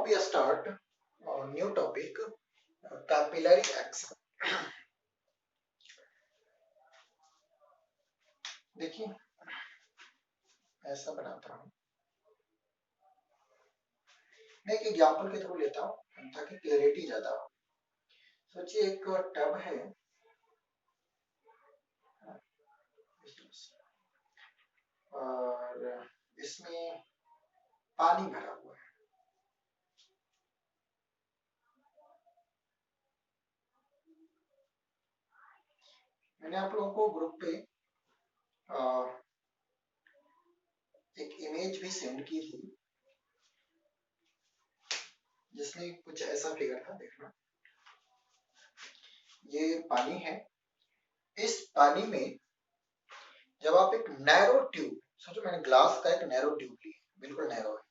Now we start a new topic, capillary action. देखिए ऐसा बनाता हूँ, मैं एक एग्जाम्पल के थ्रू लेता हूँ ताकि क्लैरिटी ज्यादा हो। सोचिए एक टब है और इसमें पानी भरा हुआ है। मैंने आप लोगों को ग्रुप पे एक इमेज भी सेंड की थी जिसमें कुछ ऐसा फिगर था, देखना। ये पानी है, इस पानी में जब आप एक नैरो ट्यूब, सोचो मैंने ग्लास का एक नैरो ट्यूब लिया, बिल्कुल नैरो है,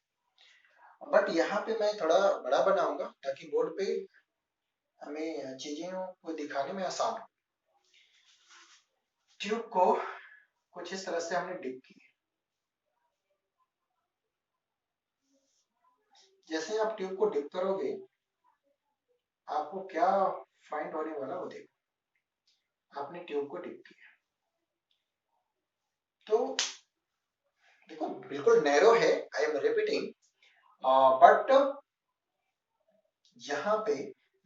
बट यहाँ पे मैं थोड़ा बड़ा बनाऊंगा ताकि बोर्ड पे हमें चीजों को दिखाने में आसान हो। ट्यूब को कुछ इस तरह से हमने डिप किया। जैसे आप ट्यूब को डिप करोगे आपको क्या फाइंड होने वाला वो देखो। आपने ट्यूब को डिप किया तो देखो बिल्कुल नैरो है, आई एम रिपीटिंग, बट यहाँ पे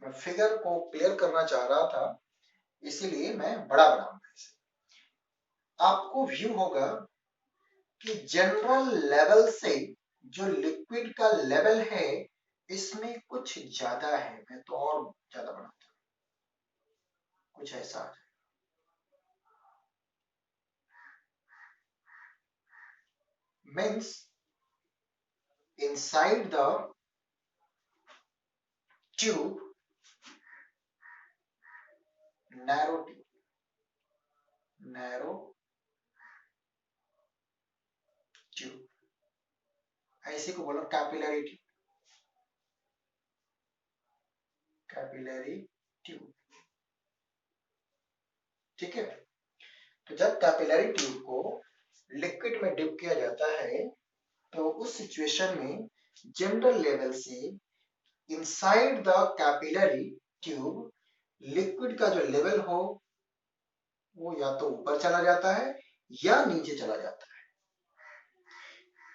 मैं फिगर को क्लियर करना चाह रहा था, इसीलिए मैं बड़ा बनाऊंगा इसे। आपको व्यू होगा कि जनरल लेवल से जो लिक्विड का लेवल है इसमें कुछ ज्यादा है। मैं तो और ज्यादा बनाता हूँ, कुछ ऐसा आ जाए। Means inside the tube, narrow tube, ऐसे को बोलो कैपिलरी ट्यूब। ठीक है, तो जब कैपिलरी ट्यूब को लिक्विड में डिप किया जाता है तो उस सिचुएशन में जनरल लेवल से inside the capillary tube liquid का जो लेवल हो वो या तो ऊपर चला जाता है या नीचे चला जाता है।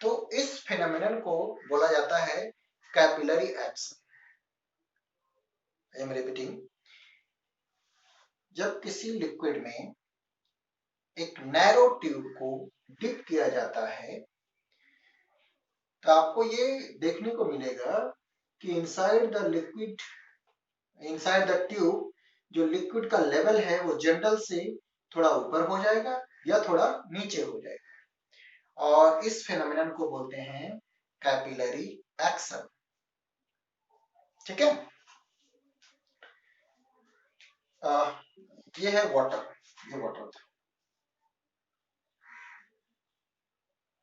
तो इस फेनोमेनन को बोला जाता है capillary action. I am repeating, जब किसी लिक्विड में एक नैरो ट्यूब को डिप किया जाता है तो आपको ये देखने को मिलेगा कि inside the liquid, inside the tube जो लिक्विड का लेवल है वो जनरल से थोड़ा ऊपर हो जाएगा या थोड़ा नीचे हो जाएगा, और इस फेनोमेनन को बोलते हैं कैपिलरी एक्शन। ठीक है, ये है वाटर, ये वाटर था,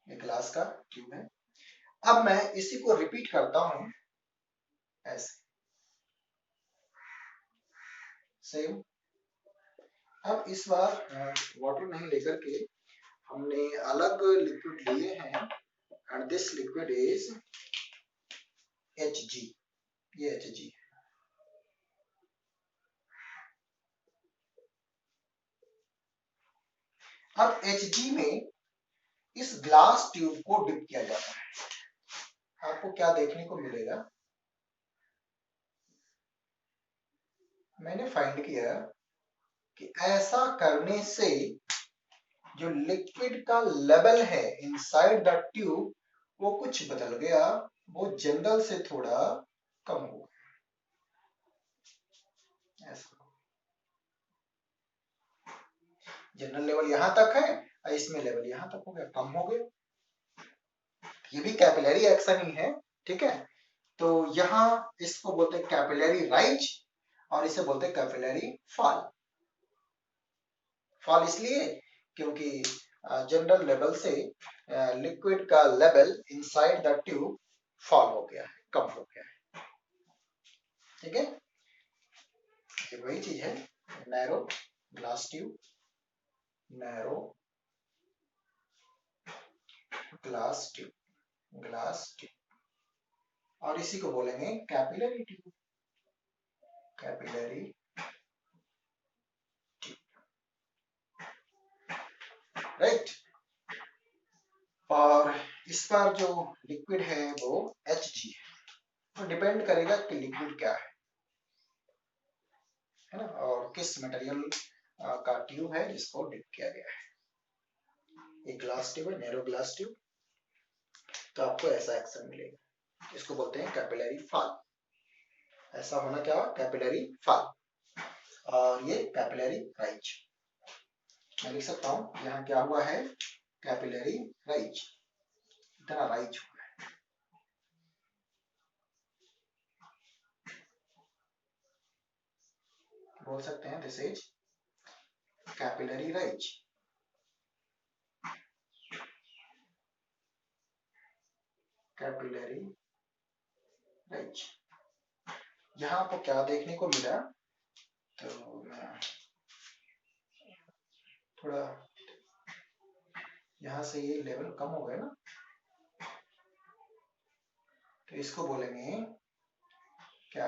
ये ग्लास का ट्यूब है। अब मैं इसी को रिपीट करता हूं ऐसे, सेम। अब इस बार वाटर नहीं लेकर के हमने अलग लिक्विड लिए हैं, and this liquid is Hg, ये Hg है। अब Hg में इस ग्लास ट्यूब को डिप किया जाता है। आपको क्या देखने को मिलेगा, मैंने फाइंड किया कि ऐसा करने से जो लिक्विड का लेवल है इनसाइड द ट्यूब वो कुछ बदल गया, वो जनरल से थोड़ा कम हो गया। ऐसा जनरल लेवल यहां तक है और इसमें लेवल यहां तक हो गया, कम हो गया। ये भी कैपिलरी एक्शन ही है। ठीक है, तो यहाँ इसको बोलते हैं कैपिलरी राइज और इसे बोलते हैं कैपिलरी फॉल। फॉल इसलिए क्योंकि जनरल लेवल से लिक्विड का level inside the tube fall हो गया है, कम हो गया है। ठीक है, ये वही चीज है, narrow glass tube, narrow glass tube, glass tube. और इसी को बोलेंगे कैपिलरी ट्यूब, कैपिलरी राइट। और इस पर जो लिक्विड है वो Hg है, तो डिपेंड करेगा कि लिक्विड क्या है ना, और किस मटेरियल का ट्यूब है जिसको डिप किया गया है। एक ग्लास ट्यूब है, नैरो ग्लास ट्यूब, तो आपको ऐसा एक्शन मिलेगा, इसको बोलते हैं कैपिलरी फॉल। ऐसा होना क्या हुआ, कैपिलरी फॉल। और ये कैपिलरी राइज, मैं लिख सकता हूँ यहाँ क्या हुआ है, कैपिलरी राइज, इतना राइज हुआ है। बोल सकते हैं this is capillary rise, capillary rise. यहाँ आपको क्या देखने को मिला, तो मैं थोड़ा यहाँ से ये लेवल कम हो गया ना, तो इसको बोलेंगे क्या,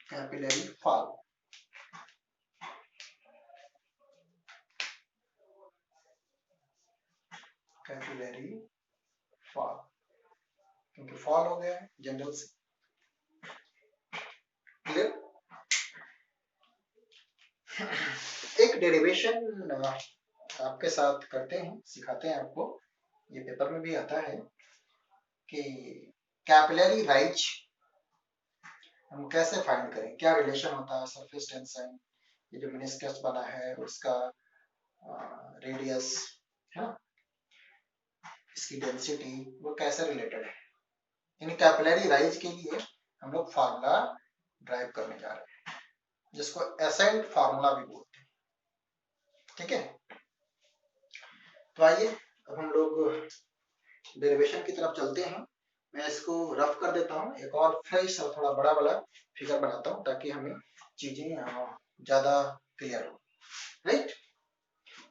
कैपिलरी फॉल। कैपिलरी फॉल, क्योंकि फॉल हो गया है जनरल से। क्लियर। एक डेरिवेशन आपके साथ करते हैं, सिखाते हैं आपको, ये पेपर में भी आता है कि कैपिलरी राइज हम कैसे फाइंड करें, क्या रिलेशन होता है सरफेस टेंशन, ये जो मेनिस्कस बना है उसका रेडियस है ना, इसकी डेंसिटी वो कैसे रिलेटेड है। इन कैपिलरी राइज के लिए हम लोग फार्मूला ड्राइव करने जा रहे हैं, जिसको एसेंट फार्मूला भी बोलते हैं। ठीक है, तो आइए अब हम लोग डेरिवेशन की तरफ चलते हैं। मैं इसको रफ कर देता हूँ, एक और फ्रेश और थोड़ा बड़ा वाला फिगर बनाता हूँ ताकि हमें चीजें ज्यादा क्लियर हो, राइट।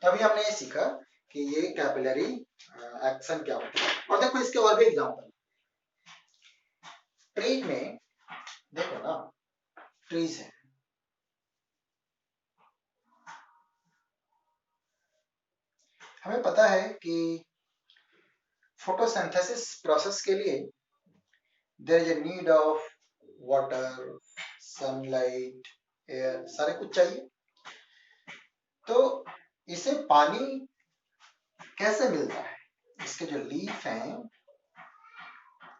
तभी हमने ये सीखा कि ये कैपिलरी एक्शन क्या होता है। और देखो इसके और भी एग्जांपल, ट्रीज में देखो ना, ट्रीज है, हमें पता है कि फोटोसिंथेसिस प्रोसेस के लिए there is a need of water, sunlight, air, सारे कुछ चाहिए। तो इसे पानी कैसे मिलता है, इसके जो लीफ हैं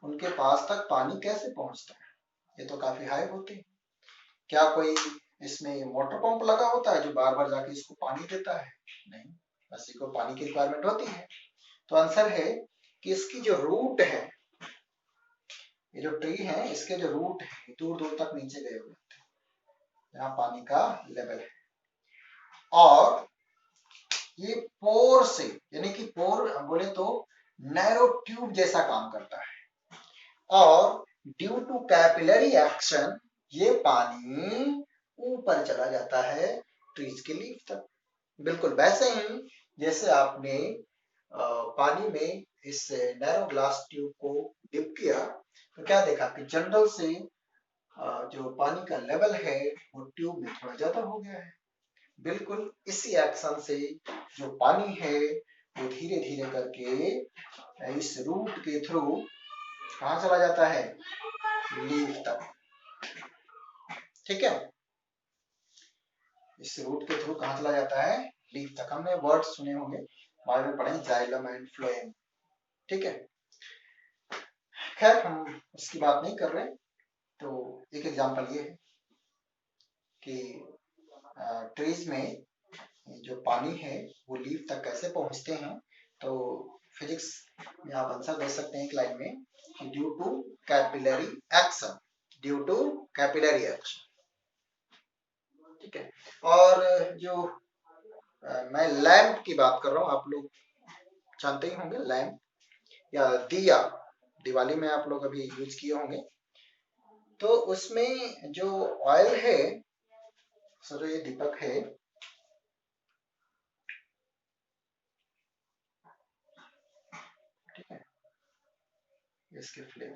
उनके पास तक पानी कैसे पहुंचता है, ये तो काफी हाई होते हैं। क्या कोई इसमें मोटर पंप लगा होता है जो बार बार जाके इसको पानी देता है, नहीं, बस इसको पानी की रिक्वायरमेंट होती है। तो आंसर है कि इसकी जो रूट है, ये जो ट्री है इसके जो रूट है दूर दूर तक नीचे गए हुए होते हैं, यहाँ पानी का लेवल है। और ये पोर से, यानी कि पोर बोले तो नैरो ट्यूब जैसा काम करता है, और ड्यू टू कैपिलरी एक्शन ये पानी ऊपर चला जाता है ट्रीज के लीफ तक। बिल्कुल वैसे ही जैसे आपने पानी में इस नैरो ग्लास ट्यूब को डिप किया, तो क्या देखा कि जनरल से जो पानी का लेवल है वो ट्यूब में थोड़ा ज्यादा हो गया है। बिल्कुल इसी एक्शन से जो पानी है वो धीरे धीरे करके इस रूट के थ्रू कहाँ चला जाता है, लीफ तक। ठीक है, इस रूट के थ्रू कहाँ चला जाता है, लीफ तक। हमने वर्ड सुने होंगे, बाद में पढ़े जाइलम एंड फ्लोएम। ठीक है, खैर हम उसकी बात नहीं कर रहे। तो एक एग्जांपल ये है कि ट्रीज में जो पानी है वो लीफ तक कैसे पहुंचते हैं। तो फिजिक्स में आप आंसर दे सकते हैं एक लाइन में कि due to capillary action, due to capillary action. ठीक है, और जो मैं लैंप की बात कर रहा हूँ, आप लोग जानते ही होंगे लैंप या दिया, दिवाली में आप लोग अभी यूज किए होंगे। तो उसमें जो ऑयल है, सर ये दीपक है, ठीक है, इसके फ्लेम।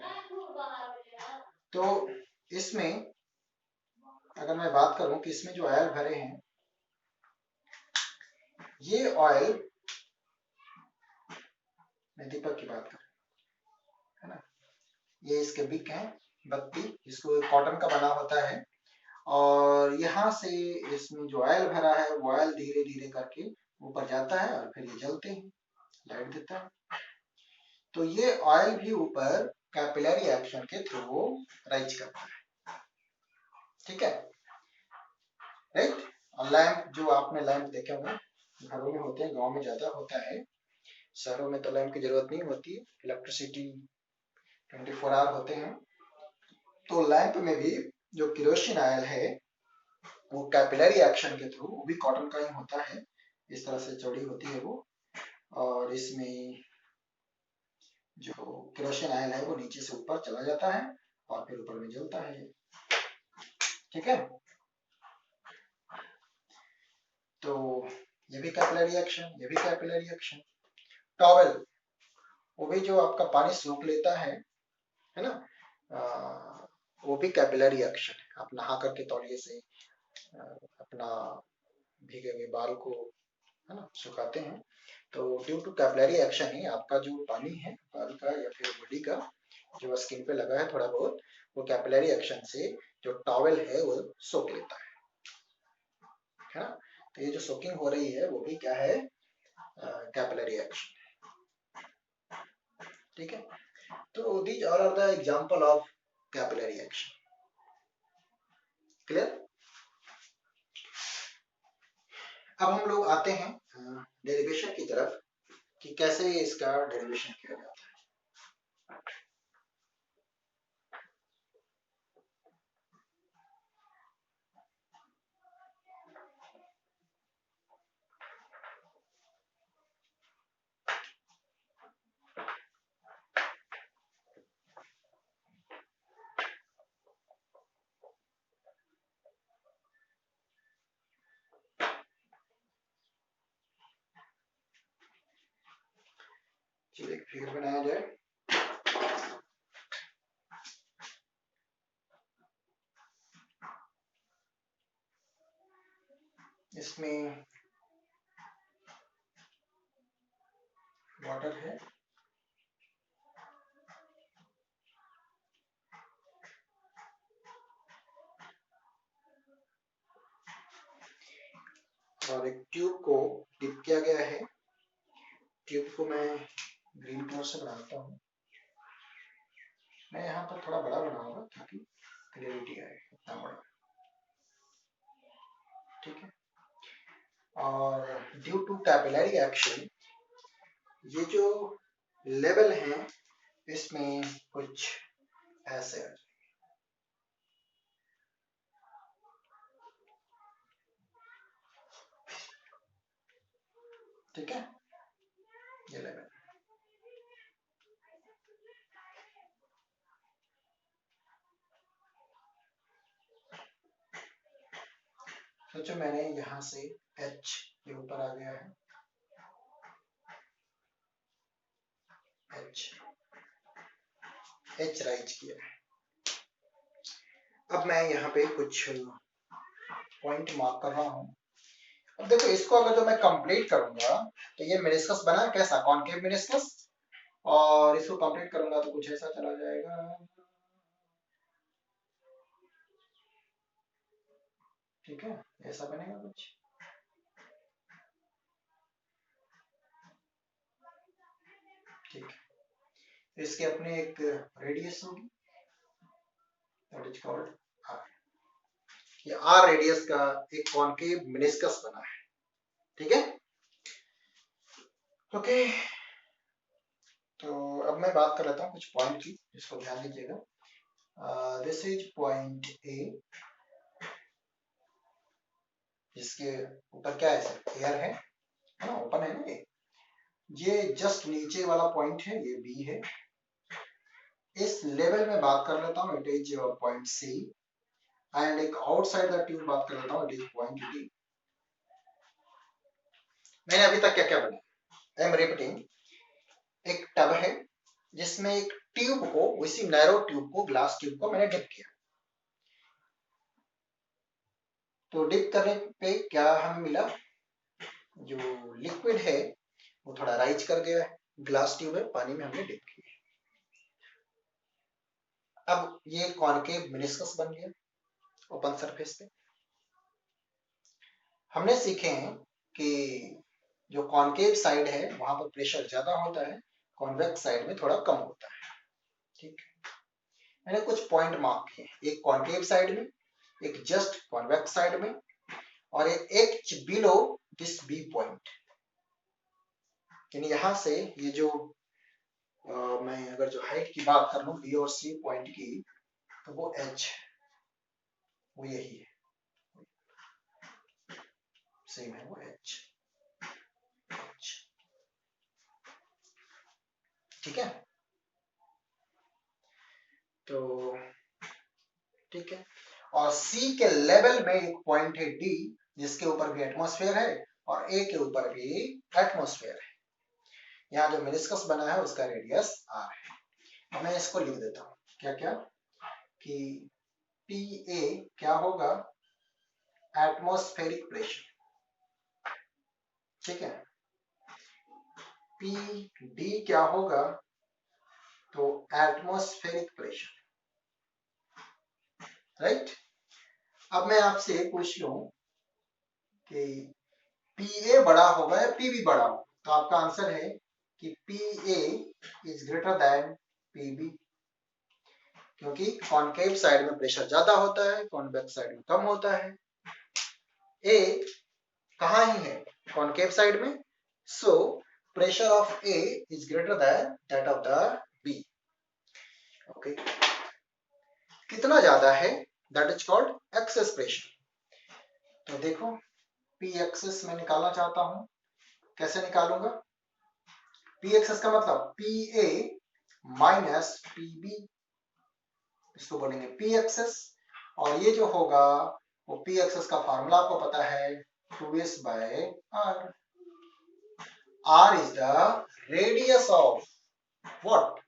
तो इसमें अगर मैं बात करूं कि इसमें जो ऑयल भरे हैं, ये ऑयल, मैं दीपक की बात कर, है ना, ये इसके बिक है बत्ती, जिसको कॉटन का बना होता है, और यहाँ से इसमें जो ऑयल भरा है वो ऑयल धीरे धीरे करके ऊपर जाता है और फिर ये जलते हैं, लाइट देता है। तो ये ऑयल भी ऊपर कैपिलरी एक्शन के थ्रू राइज करता है, ठीक है, राइट। और लैंप, जो आपने लैंप देखे होंगे, घरों में होते हैं, गांव में ज्यादा होता है, शहरों में तो लैंप की जरूरत नहीं होती, इलेक्ट्रिसिटी 24 आवर होते हैं। तो लैंप में भी जो केरोसिन ऑयल है वो कैपिलरी एक्शन के थ्रू, वो भी कॉटन का ही होता है, इस तरह से चौड़ी होती है वो, और इसमें जो केरोसिन ऑयल है वो नीचे से ऊपर चला जाता है और फिर ऊपर में जलता है, ठीक है। तो ये भी कैपिलरी एक्शन, ये भी कैपिलरी एक्शन। टॉवेल, वो भी जो आपका पानी सोख लेता है ना, वो भी कैपिलरी एक्शन है। आप नहा करके तौलिए से अपना भीगे हुए बाल को, है ना, सुखाते हैं, तो ड्यू टू कैपिलरी एक्शन ही आपका जो पानी है बाल का या फिर बॉडी का जो स्किन पे लगा है थोड़ा बहुत, वो कैपिलरी एक्शन से जो टॉवेल है वो सोख लेता है ना। तो ये जो सोकिंग हो रही है वो भी क्या है, कैपिलरी एक्शन, ठीक है। तो these are the example of capillary action, clear. अब हम लोग आते हैं डेरिवेशन की तरफ कि कैसे इसका डेरिवेशन किया जाता है। चलिए एक फिगर बनाया जाए। इसमें वाटर है, और एक ट्यूब को डिप किया गया है। ट्यूब को मैं ग्रीन कलर से बनाता हूँ, मैं यहाँ पर थोड़ा बड़ा बनाऊंगा ताकि क्लियरिटी आए, इतना बड़ा, ठीक है। और ड्यू टू कैपिलरी एक्शन ये जो लेवल है इसमें कुछ ऐसे, ठीक है, ये लेवल। सोचो मैंने यहाँ से H के ऊपर आ गया है, H राइज किया है। अब मैं यहाँ पे कुछ पॉइंट मार्क कर रहा हूँ। अब देखो इसको अगर जो मैं कंप्लीट करूंगा तो ये मेनिस्कस बना कैसा, कॉनकेव मेनिस्कस, और इसको कंप्लीट करूंगा तो कुछ ऐसा चला जाएगा, ठीक है, ऐसा बनेगा कुछ, ठीक है। इसके अपने एक रेडियस होगी, दैट इज कॉल्ड आर। ये आर रेडियस का एक कॉनकेव मेनिस्कस बना है, ठीक है, ओके। तो अब मैं बात कर लेता हूँ कुछ पॉइंट की, जिसको ध्यान दीजिएगा। दिस इज पॉइंट ए, जिसके ऊपर क्या है सर, एयर है ना, ओपन है ना ये जस्ट नीचे वाला पॉइंट है, ये बी है। इस लेवल में बात कर लेता हूँ, it is point C, and एक आउटसाइड द ट्यूब बात कर लेता हूँ, इट इज पॉइंट डी। मैंने अभी तक क्या क्या बनाया, आई एम रिपीटिंग। एक टब है जिसमें एक ट्यूब को, उसी नैरो ट्यूब को, ग्लास ट्यूब को मैंने डिप किया। तो डिप करने पे क्या हमें मिला, जो लिक्विड है वो थोड़ा राइज कर गया है, ग्लास ट्यूब है, पानी में हमने डिप किया। अब ये कॉनकेव मेनिस्कस बन गया ओपन सरफेस पे। हमने सीखे हैं कि जो कॉनकेव साइड है वहां पर प्रेशर ज्यादा होता है, कॉन्वेक्स साइड में थोड़ा कम होता है। ठीक है, मैंने कुछ पॉइंट मार्क किए, एक कॉनकेव साइड में, एक जस्ट कॉन्वेक्स साइड में, और एक H below this B point. यानी यहां से ये जो मैं अगर जो हाइट की बात कर लूं बी और सी पॉइंट की, तो वो एच है, वो यही है, सेम है वो एच। ठीक है, तो ठीक है, और सी के लेवल में एक पॉइंट है डी, जिसके ऊपर भी एटमॉस्फेयर है और ए के ऊपर भी एटमॉस्फेयर है। यहाँ जो मेनिस्कस बना है उसका रेडियस आर है। अब मैं इसको लिख देता हूँ, क्या क्या, कि पी ए क्या होगा, एटमॉस्फेरिक प्रेशर। ठीक है, पी डी क्या होगा, तो एटमॉस्फेरिक प्रेशर, राइट। अब मैं आपसे पूछ लूं कि पी ए बड़ा होगा या पी बी बड़ा होगा, तो आपका आंसर है कि P A is greater than P B, क्योंकि कॉनकेव साइड में प्रेशर ज्यादा होता है, कॉन्वेक्स साइड में कम होता है। ए कहाँ ही है, कॉनकेव साइड में, so pressure of A is greater than that of the B. Okay, कितना ज्यादा है, that is called excess pressure. तो देखो, पी एक्सेस मैं निकालना चाहता हूं, कैसे निकालूंगा, पी एक्सेस का मतलब P A minus P B, इसको बोलेंगे पी एक्सेस। और ये जो होगा वो पी एक्सेस का फार्मूला आपको पता है, 2s by R. R is the radius of what,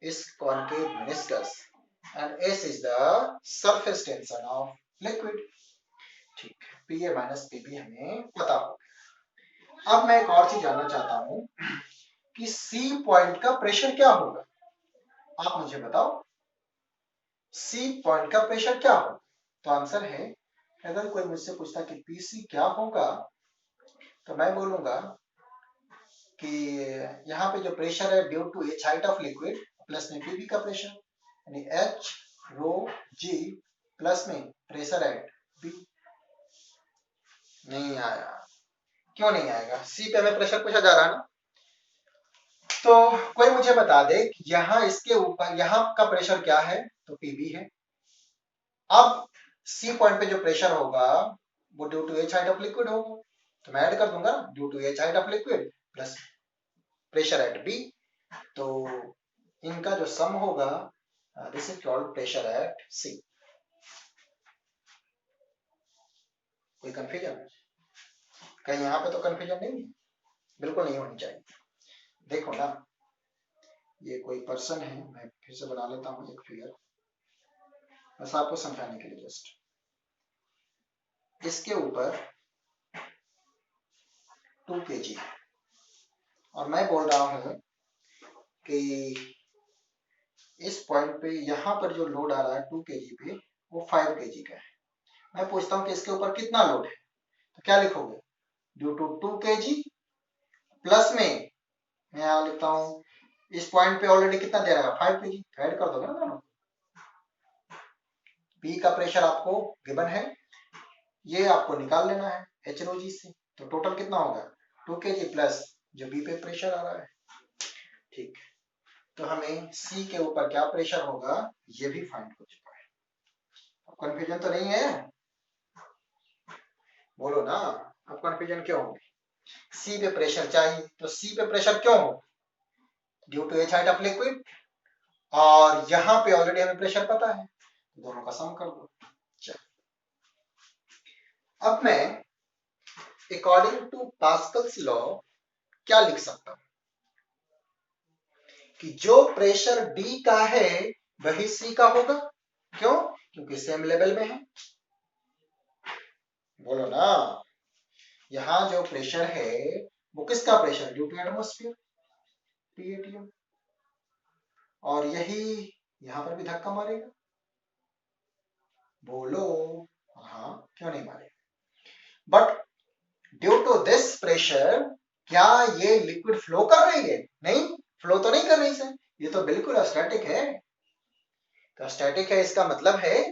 इस concave meniscus, and S is the surface tension of liquid. ठीक, P A minus P B हमें पता हो। अब मैं एक और चीज जानना चाहता हूं कि सी पॉइंट का प्रेशर क्या होगा, आप मुझे बताओ, सी पॉइंट का प्रेशर क्या होगा। तो आंसर है, अगर कोई मुझसे पूछता कि पीसी क्या होगा, तो मैं बोलूंगा कि यहाँ पे जो प्रेशर है due to H height of liquid plus में पीबी का प्रेशर, यानी एच रो जी प्लस में प्रेशर एट बी। नहीं आया, क्यों नहीं आएगा, सी पे हमें प्रेशर पूछा जा रहा है ना। तो कोई मुझे बता दे यहाँ इसके ऊपर यहाँ का प्रेशर क्या है, तो पीबी है। अब सी पॉइंट पे जो प्रेशर होगा वो due to H height of liquid होगा, तो मैं ऐड कर दूंगा due to H height of liquid plus pressure at B. तो इनका जो सम होगा, this is called pressure at C. कोई कंफ्यूजन, कहीं यहाँ पे तो कंफ्यूजन नहीं है, बिल्कुल नहीं होनी चाहिए। देखो ना, ये कोई पर्सन है, मैं फिर से बना लेता हूँ एक फिगर, बस आपको समझाने के लिए जस्ट। इसके ऊपर 2 kg है और मैं बोल रहा हूँ कि इस पॉइंट पे यहाँ पर जो लोड आ रहा है 2 kg पे, वो 5 kg का है। मैं पूछता हूँ कि इसके ऊपर कितना लोड है, तो क्या लिखोगे, ड्यू टू 2 kg प्लस में, मैं यहाँ लिखता हूँ इस पॉइंट पे ऑलरेडी कितना दे रहा है 5 kg, ऐड कर दोगे ना दोनों। पी का प्रेशर आपको गिवन है, ये आपको निकाल लेना है एच रो जी से, तो टोटल कितना होगा 2 kg प्लस जो बी पे प्रेशर आ रहा है। ठीक, तो हमें सी के ऊपर क्या प्रेशर होगा ये भी फाइंड हो चुका है। कंफ्यूजन तो नहीं है, बोलो ना, अब कंफ्यूजन क्यों होगी, सी पे प्रेशर चाहिए, तो सी पे प्रेशर क्यों हो, due to H height of liquid, और यहाँ पे ऑलरेडी हमें प्रेशर पता है, दोनों का सम कर दो। अब मैं अकॉर्डिंग टू पास्कल्स लॉ क्या लिख सकता हूं, कि जो प्रेशर डी का है वही सी का होगा। क्यों? क्योंकि सेम लेवल में है। बोलो ना, यहां जो प्रेशर है वो किसका pressure? Due to atmosphere, PATM। और यही यहां पर भी धक्का मारेगा। बोलो हाँ, क्यों नहीं मारेगा? But due to this pressure क्या ये लिक्विड फ्लो कर रही है? नहीं, फ्लो तो नहीं कर रही सर, ये तो बिल्कुल स्टैटिक है। तो स्टैटिक है इसका मतलब है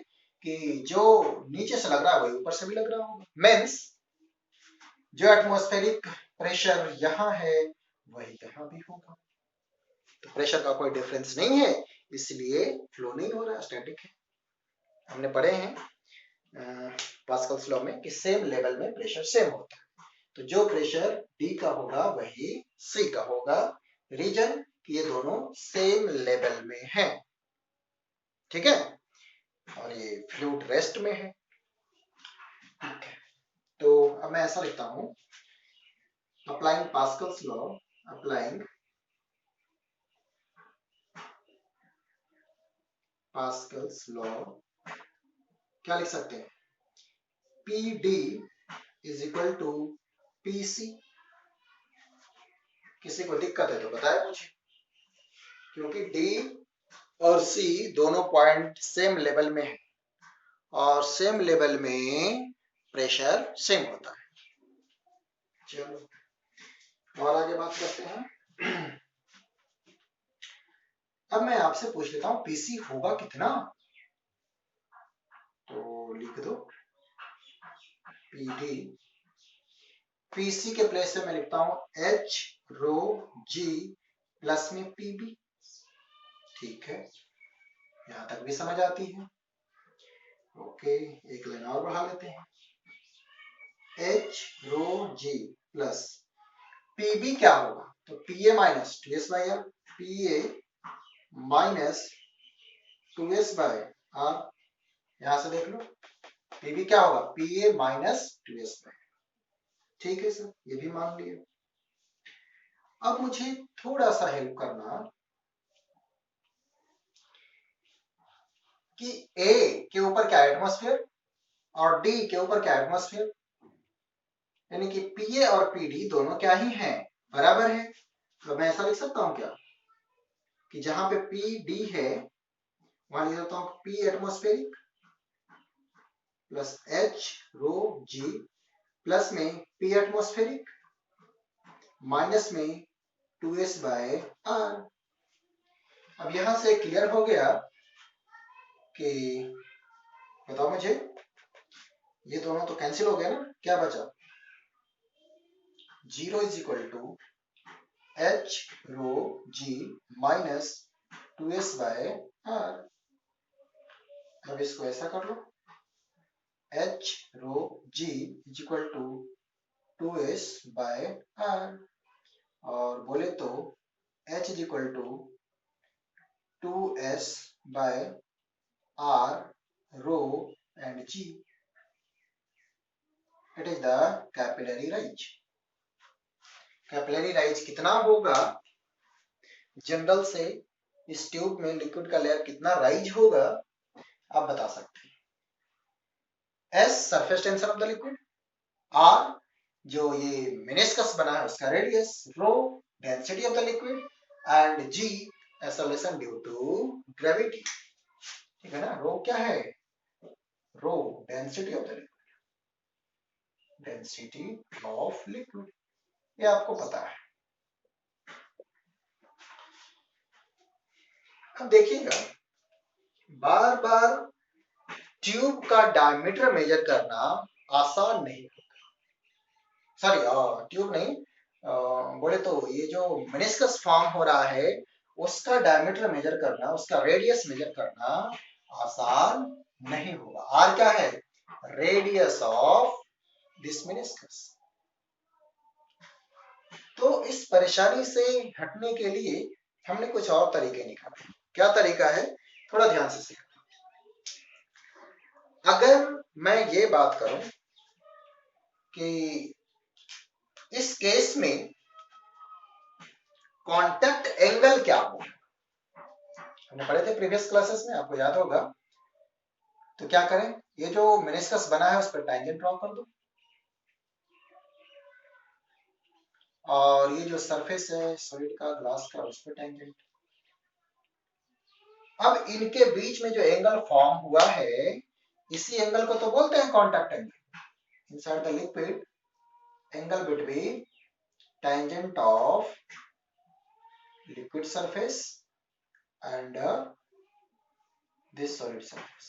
कि जो नीचे से लग रहा है वही ऊपर से भी लग रहा होगा। मीन्स जो एटमॉस्फेरिक प्रेशर यहाँ है वही यहाँ भी होगा। तो प्रेशर का कोई डिफरेंस नहीं है, इसलिए फ्लो नहीं हो रहा, स्टैटिक है। हमने पढ़े हैं पास्कल्स लॉ में कि सेम लेवल में प्रेशर सेम होता है। तो जो प्रेशर डी का होगा वही सी का होगा। रीजन कि ये दोनों सेम लेवल में हैं। ठीक है, और ये फ्लूइड रेस्ट में है। ठीक है, तो अब मैं ऐसा लिखता हूं, applying Pascal's law, applying Pascal's law, क्या लिख सकते हैं? PD is equal to PC। किसी को दिक्कत है तो बताए मुझे, क्योंकि D और C दोनों पॉइंट सेम लेवल में है और सेम लेवल में प्रेशर सेम होता है। चलो और आगे बात करते हैं। अब मैं आपसे पूछ लेता हूं PC होगा कितना? तो लिख दो PD, PC के प्लेस से मैं लिखता हूं H रो G प्लस में PB। ठीक है, यहां तक भी समझ आती है। ओके, एक लाइन और बढ़ा लेते हैं, H rho G plus PB क्या होगा? तो PA minus 2S/R, PA minus 2S/R। यहां से देख लो PB क्या होगा? PA minus 2S/R। ठीक है सर, ये भी मान लिया। अब मुझे थोड़ा सा हेल्प करना कि A के ऊपर क्या एटमॉस्फेयर और D के ऊपर क्या एटमॉस्फेयर, यानी कि PA और PD दोनों क्या ही हैं? बराबर है। तो मैं ऐसा लिख सकता हूं क्या कि जहां पे PD है वहां लिख सकता हूं P atmospheric plus H rho G plus में P एटमॉस्फेरिक माइनस में 2S/R। अब यहां से क्लियर हो गया कि, बताओ मुझे, ये दोनों तो कैंसिल हो गया ना, क्या बचा? 0 is equal to H rho G minus 2S/R। अब इसको ऐसा कर लो, H rho G is equal to 2S/R, और बोले तो H is equal to 2S/R rho and G। It is the capillary rise. Capillary rise कितना होगा जनरल से इस ट्यूब में लिक्विड का लेयर कितना राइज होगा आप बता सकते हैं। S surface tension of the liquid, R जो ये मेनिस्कस बना है उसका radius, rho density of the liquid and G acceleration due to gravity. ठीक है ना, रो क्या है? Rho density of the liquid, density of liquid, ये आपको पता है। अब देखिएगा, बार बार ट्यूब का डायमीटर मेजर करना आसान नहीं होता। सॉरी, ट्यूब नहीं, बोले तो ये जो मेनिस्कस फॉर्म हो रहा है उसका डायमीटर मेजर करना, उसका रेडियस मेजर करना आसान नहीं होगा। आर क्या है? Radius of this meniscus. तो इस परेशानी से हटने के लिए हमने कुछ और तरीके निकाले। क्या तरीका है? थोड़ा ध्यान से सीखना। अगर मैं ये बात करूं कि इस केस में कांटेक्ट एंगल क्या होगा, हमने पढ़े थे प्रीवियस क्लासेस में, आपको याद होगा। तो क्या करें, ये जो मेनिस्कस बना है उस पर टैंजेंट ड्रॉ कर दो, और ये जो सरफेस है सॉलिड का, ग्लास का, उस पर टैंजेंट। अब इनके बीच में जो एंगल फॉर्म हुआ है, इसी एंगल को तो बोलते हैं contact angle. Inside the liquid, angle between tangent of liquid surface and this solid surface,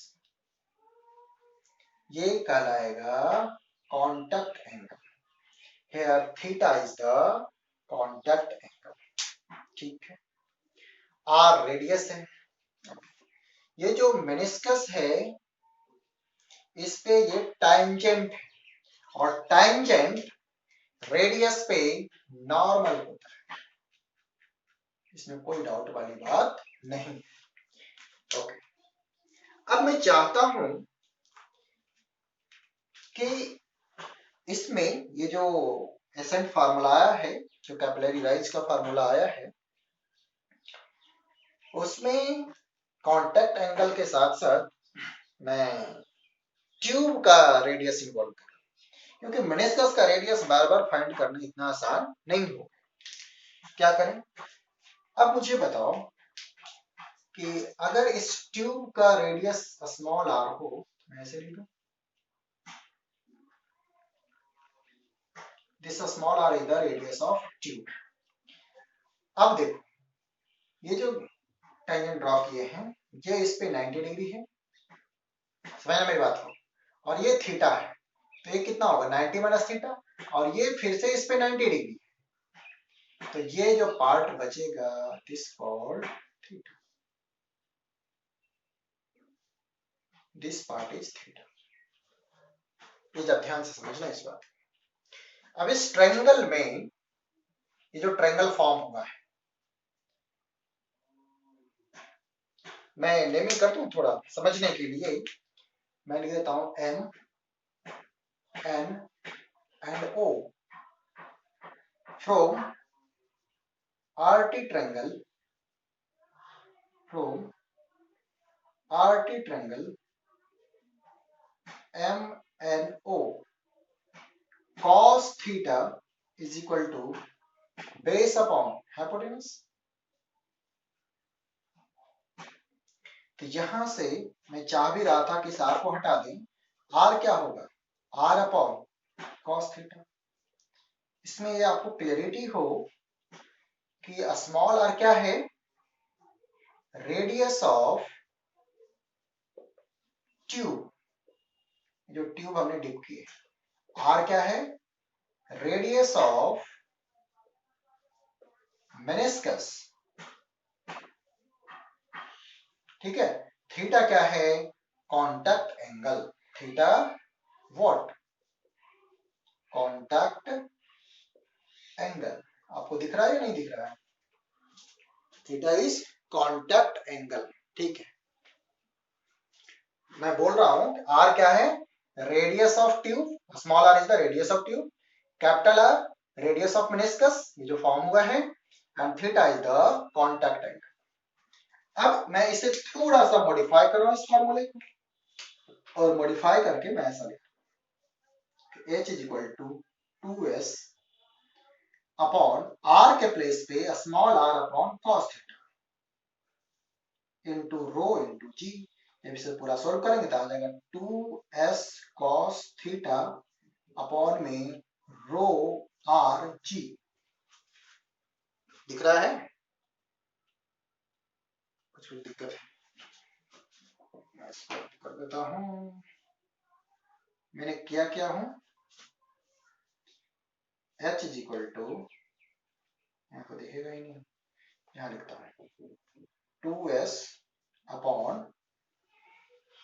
ये कहलाएगा contact angle. Here theta is the contact angle, ठीक है। R रेडियस है। ये जो मेनिस्कस है इस पे ये टैंजेंट है, और टैंजेंट रेडियस पे नॉर्मल होता है, इसमें कोई डाउट वाली बात नहीं। ओके, अब मैं चाहता हूं कि इसमें ये जो एसेंट फार्मूला आया है, जो कैपिलरी राइज का फार्मूला आया है, उसमें कांटेक्ट एंगल के साथ साथ मैं ट्यूब का रेडियस इन्वॉल्व करूं, क्योंकि मेनिस्कस का रेडियस बार बार फाइंड करना इतना आसान नहीं होगा। क्या करें, अब मुझे बताओ कि अगर इस ट्यूब का रेडियस स्मॉल आर हो, मैं ऐसे लिखूं, this small R is the radius of tube. अब देखो, ये जो टैंजेंट ड्रॉ किए हैं, ये इस पे 90 डिग्री है, समझना मेरी बात को, और ये थीटा है, तो ये कितना होगा 90 माइनस थीटा, और ये फिर से इस पे 90 डिग्री, तो ये जो पार्ट बचेगा this called theta, this part is theta. ये जब ध्यान से समझना इस बात। अब इस ट्रायंगल में ये जो ट्रायंगल फॉर्म हुआ है, मैं नेमिंग कर दूं थोड़ा समझने के लिए, मैं लिख देता हूं M N and O from RT triangle, from RT triangle MNO, cos theta is equal to base upon hypotenuse। तो यहां से मैं चाह भी रहा था कि इस R को हटा दें, R क्या होगा, R अपॉन cos थीटा। इसमें ये आपको क्लियरिटी हो कि स्मॉल r क्या है, रेडियस ऑफ ट्यूब, जो ट्यूब हमने डिप की है, R क्या है, रेडियस ऑफ मेनिस्कस, ठीक है। थीटा क्या है, contact angle, theta what, contact angle. आपको दिख रहा है या नहीं दिख रहा है, थीटा इज कांटेक्ट एंगल, ठीक है। मैं बोल रहा हूं आर क्या है, radius of tube, small R is the radius of tube, capital R radius of meniscus, ये जो फॉर्म हुआ है, and theta is the contact angle. अब मैं इसे थोड़ा सा मॉडिफाई करूं इस फॉर्मूले को, और मॉडिफाई करके मैं ऐसा लिखूं H is equal to 2s upon r के प्लेस पे small r upon cos theta into rho into g। जब इसे पूरा सॉल्व करेंगे तो आ जाएगा 2s cos थीटा अपॉन में रो r g। दिख रहा है, कुछ दिक्कत है, मैं इसको कर देता हूं। मैंने किया क्या हूं, h इज इक्वल टू, यहाँ को दिखेगा ही नहीं, यहाँ लिखता हूं 2s अपॉन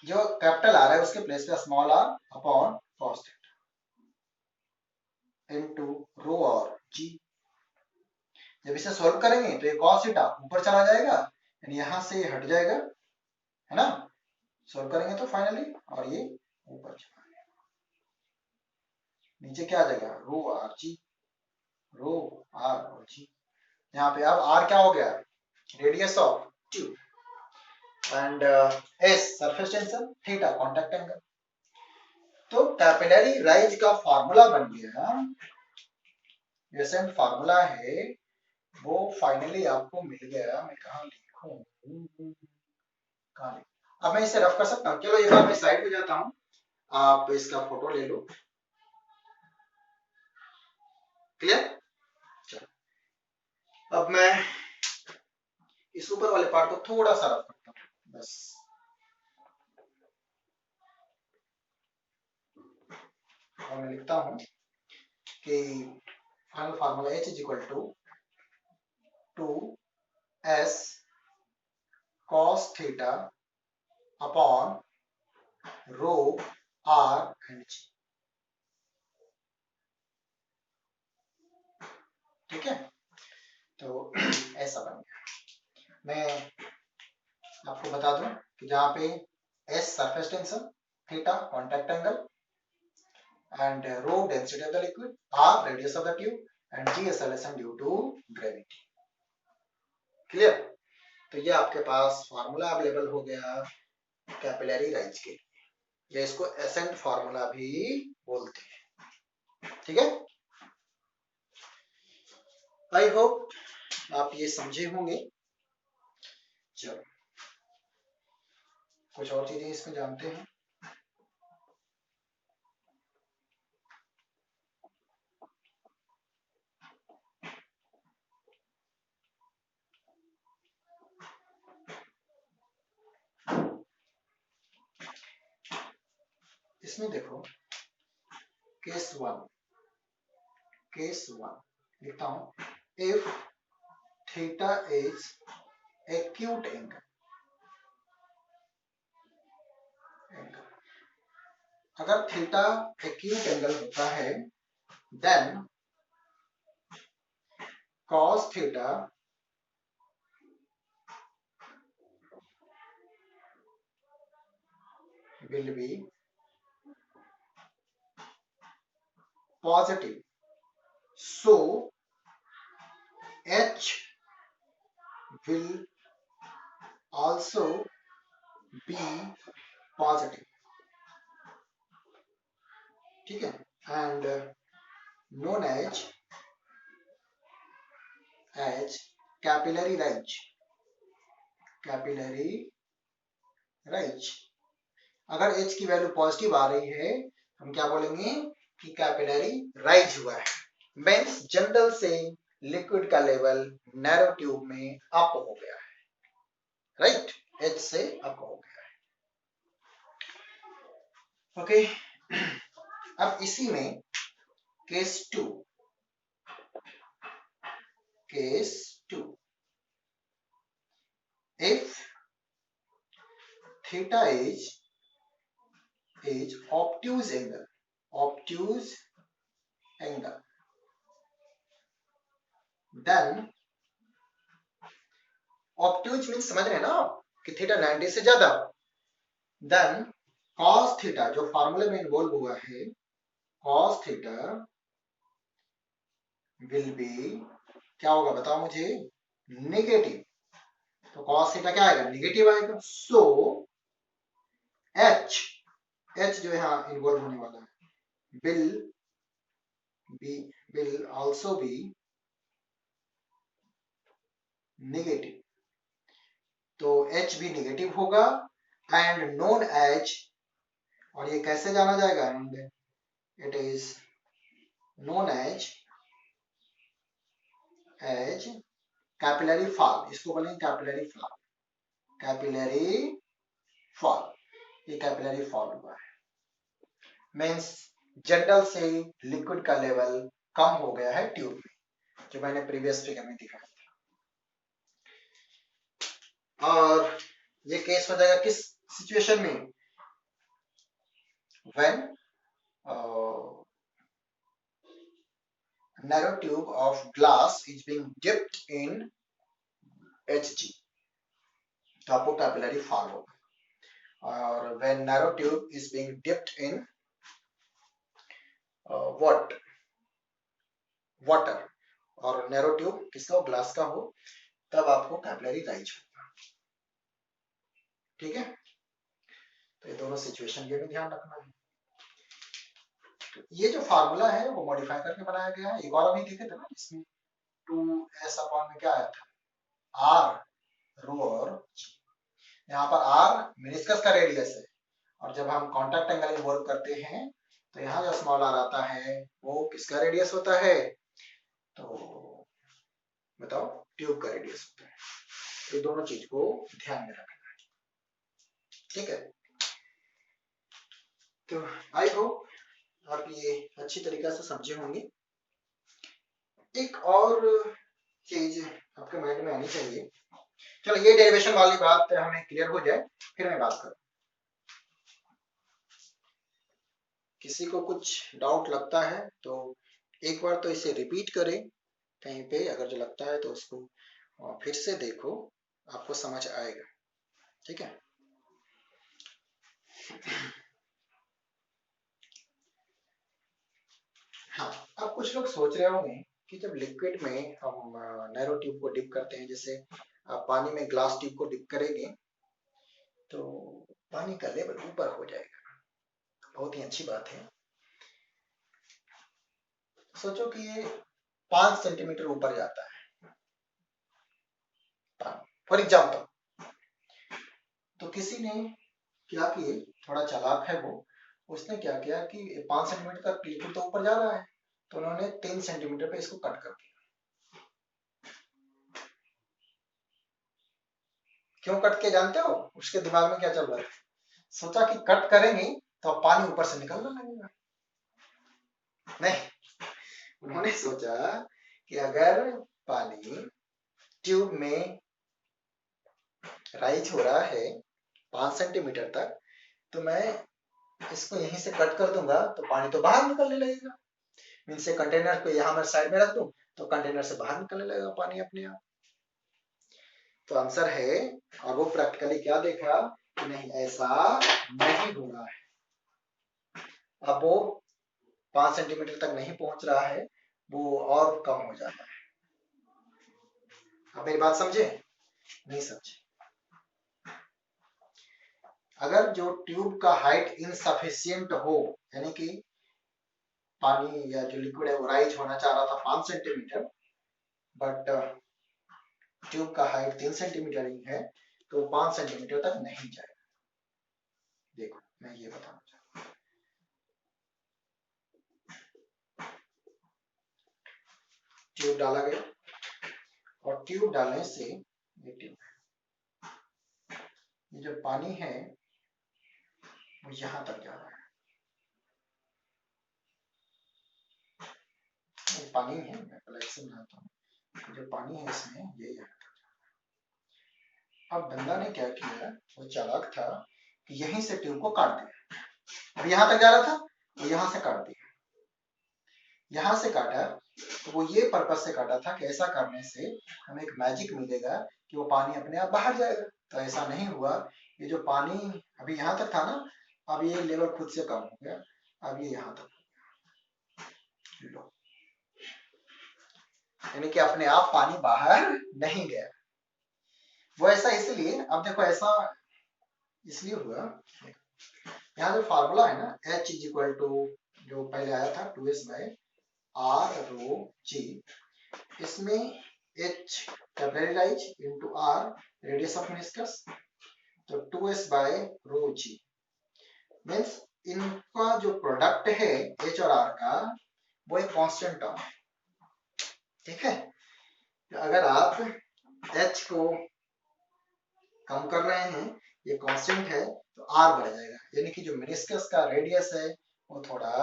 जो कैपिटल आर है उसके प्लेस पे small R upon cos theta into rho और g। जब इसे सॉल्व करेंगे तो ये cos थीटा ऊपर चला जाएगा, यानी यहां से हट जाएगा, है ना, सॉल्व करेंगे तो फाइनली, और ये ऊपर चला जाएगा, नीचे क्या आ जाएगा, रो आर जी, रो आर और जी। यहाँ पे अब आर क्या हो गया, radius of tube, and S surface tension, theta contact angle. तो कैपिलरी राइज का फॉर्मूला बन गया, जैसे फॉर्मूला है वो फाइनली आपको मिल गया। मैं कहाँ लिखूं, कहाँ लिखूं? अब मैं इसे रफ कर सकता हूँ। चलो एक बार मैं साइड पे जाता हूँ, आप इसका फोटो ले लो। क्लियर? चलो अब मैं इस ऊपर वाले पार्ट को थोड़ा सा रफ करता हूँ बस। और मैं लिखता हूँ कि final formula H is equal to 2s cos theta upon rho r and g। ठीक है, तो ऐसा बन गया। मैं आपको बता दूं कि जहां पे s surface tension, theta contact angle and rho density of the liquid, r radius of the tube and g acceleration due to gravity। Clear? तो ये आपके पास फार्मूला अवेलेबल हो गया कैपिलरी राइज के लिए, या इसको एसेंट फार्मूला भी बोलते हैं। ठीक है, आई होप आप ये समझे होंगे। चलो कुछ और चीजें इसमें जानते हैं। इसमें देखो केस वन लिखता हूं, if theta is acute angle, अगर थीटा एक्यूट एंगल होता है then cos theta will be positive, so H will also be positive। ठीक है, and known as capillary rise। अगर H की वैल्यू पॉजिटिव आ रही है हम क्या बोलेंगे कि कैपिलरी राइज हुआ है, मींस जनरल से लिक्विड का लेवल नैरो ट्यूब में अप हो गया है, राइट, H से अप हो गया है। ओके, अब इसी में case two, if theta is obtuse angle, then obtuse means समझ रहे हैं ना आप कि थीटा 90 से ज्यादा, देन cos थीटा जो फार्मूले में इन्वॉल्व हुआ है, cos थीटा विल बी क्या होगा बताओ मुझे, नेगेटिव। तो cos थीटा क्या आएगा, नेगेटिव आएगा। सो H जो यहाँ इन्वॉल्व होने वाला है will also be नेगेटिव। तो H भी नेगेटिव होगा एंड नोन एज, और ये कैसे जाना जाएगा, and it is known as capillary fall. इसको बोलेंगे कैपिलरी फॉल। ये कैपिलरी फॉल हुआ है, मीन्स जनरल से लिक्विड का लेवल कम हो गया है ट्यूब में, जो मैंने प्रीवियस फिगर में दिखाया था। और ये केस हो जाएगा किस सिचुएशन में, when narrow tube of glass is being dipped in Hg, तो आपको कैपिलरी फॉल होगा। और when narrow tube is being dipped in water, और नैरो ट्यूब किसका हो, ग्लास का हो, तब आपको कैपिलरी राइज होगा। ठीक है, तो ये दोनों सिचुएशन के भी ध्यान रखना है। तो ये जो फार्मूला है वो मॉडिफाई करके बनाया गया है। एक और अभी देखे थे ना, इसमें 2s अपॉन में क्या आया था, r रो और g। यहाँ पर r मेनिस्कस का रेडियस है, और जब हम कॉन्टैक्ट एंगल इन्वॉल्व करते हैं तो यहाँ जो स्मॉल r आता है वो किसका रेडियस होता है, तो बताओ, ट्यूब का रेडियस होता है। ये दोनों चीज को ध्यान में रखना है, ठीक है। तो आई होप आप ये अच्छी तरीके से समझे होंगे। एक और चीज आपके माइंड में आनी चाहिए, चलो ये डेरिवेशन वाली बात हमें क्लियर हो जाए, फिर मैं बात करूं। किसी को कुछ डाउट लगता है तो एक बार तो इसे रिपीट करें कहीं पे, अगर जो लगता है तो उसको फिर से देखो, आपको समझ आएगा, ठीक है। हाँ, अब कुछ लोग सोच रहे होंगे कि जब लिक्विड में हम नैरो ट्यूब को डिप करते हैं, जैसे आप पानी में ग्लास ट्यूब को डिप करेंगे तो पानी का लेवल ऊपर हो जाएगा, बहुत ही अच्छी बात है। सोचो कि ये 5 सेंटीमीटर ऊपर जाता है पानी, फॉर एग्जाम्पल। तो किसी ने क्या किए, थोड़ा चालाक है वो, उसने क्या किया कि 5 सेंटीमीटर तक लिक्विड तो ऊपर जा रहा है, तो उन्होंने 3 सेंटीमीटर पे इसको कट कर दिया। क्यों कट के जानते हो, उसके दिमाग में क्या चल रहा है, सोचा कि कट करेंगे तो पानी ऊपर से निकलने लगेगा। नहीं, उन्होंने सोचा कि अगर पानी ट्यूब में राइज हो रहा है 5 सेंटीमीटर तक, तो मैं इसको यहीं से कट कर दूंगा तो पानी तो बाहर निकलने लगेगा। मीन से कंटेनर को यहाँ मैं साइड में रख दूं तो कंटेनर से बाहर निकलने लगेगा पानी अपने आप। तो आंसर है, और वो प्रैक्टिकली क्या देखा कि नहीं, ऐसा नहीं हो रहा है। अब वो 5 सेंटीमीटर तक नहीं पहुंच रहा है, वो और कम हो जाता है। आप मेरी बात समझे, नहीं समझे? अगर जो ट्यूब का हाइट इनसफिशियंट हो, यानी कि पानी या जो लिक्विड है वो राइज होना चाह रहा था 5 सेंटीमीटर, बट ट्यूब का हाइट 3 सेंटीमीटर ही है, तो 5 सेंटीमीटर तक नहीं जाएगा। देखो मैं ये बताना चाहता हूँ, ट्यूब डाला गया और ट्यूब डालने से ये ट्यूब, ये जो पानी है वो यहां तक जा रहा है, ये पानी है, मैं पहले ऐसे बनाता हूँ, जो पानी है इसमें ये यहाँ तक जा रहा है। अब बंदा ने क्या किया, वो चालाक था कि यहीं से ट्यूब को काट दिया। अब यहाँ तक जा रहा था तो यहाँ से काट दिया, यहाँ से काटा तो वो ये पर्पज से काटा था कि ऐसा करने से हमें एक मैजिक मिलेगा कि वो पानी अपने आप बाहर जाएगा। तो ऐसा नहीं हुआ, ये जो पानी अभी यहाँ तक था ना, अब ये लेवल खुद से कम हो गया, अब ये यहाँ तक लो, यानी कि अपने आप पानी बाहर नहीं गया। वो ऐसा इसलिए, अब देखो ऐसा इसलिए हुआ, यहाँ जो फार्मूला है ना, H इज इक्वल टू जो पहले आया था 2s by r rho g, इसमें H capitalize into R radius of meniscus, तो 2s बाय रो g मींस इनका जो प्रोडक्ट है H और R का वो एक कांस्टेंट टर्म है, ठीक है। तो अगर आप H को कम कर रहे हैं, ये कांस्टेंट है, तो R बढ़ जाएगा, यानी कि जो मेनिस्कस का रेडियस है वो थोड़ा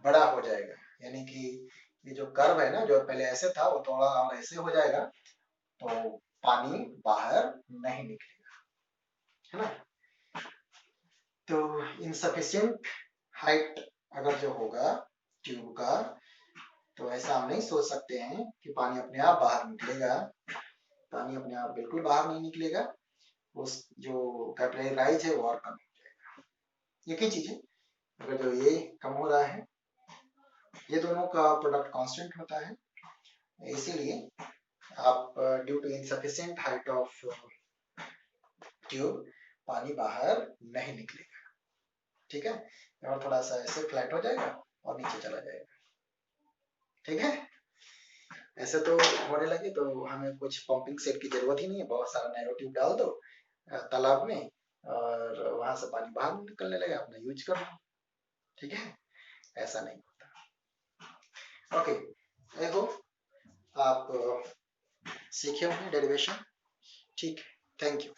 बड़ा हो जाएगा, यानी कि ये जो कर्व है ना, जो पहले ऐसे था वो थोड़ा और ऐसे हो जाएगा, तो पानी बाहर नहीं निकलेगा, है ना। तो इनसफिशिएंट हाइट अगर जो होगा ट्यूब का, तो ऐसा हम नहीं सोच सकते हैं कि पानी अपने आप बाहर निकलेगा। पानी अपने आप बिल्कुल बाहर नहीं निकलेगा, उस जो कैपिलराइज है वो और कम हो जाएगा। एक ही चीज है, अगर जो ये कम हो रहा है, ये दोनों का प्रोडक्ट कांस्टेंट होता है, इसीलिए आप due to insufficient height of tube पानी बाहर नहीं निकलेगा। ठीक है, और थोड़ा सा ऐसे फ्लैट हो जाएगा और नीचे चला जाएगा। ठीक है, ऐसे तो होने लगे तो हमें कुछ पंपिंग सेट की जरूरत ही नहीं है, बहुत सारा नैरो ट्यूब डाल दो तालाब में और वहां से पानी बाहर निकलने लगा, अपना यूज कर लो। ठीक है, ऐसा नहीं होता। ओके, आई होप आप सीखे होंगे डेरिवेशन। ठीक है, थैंक यू।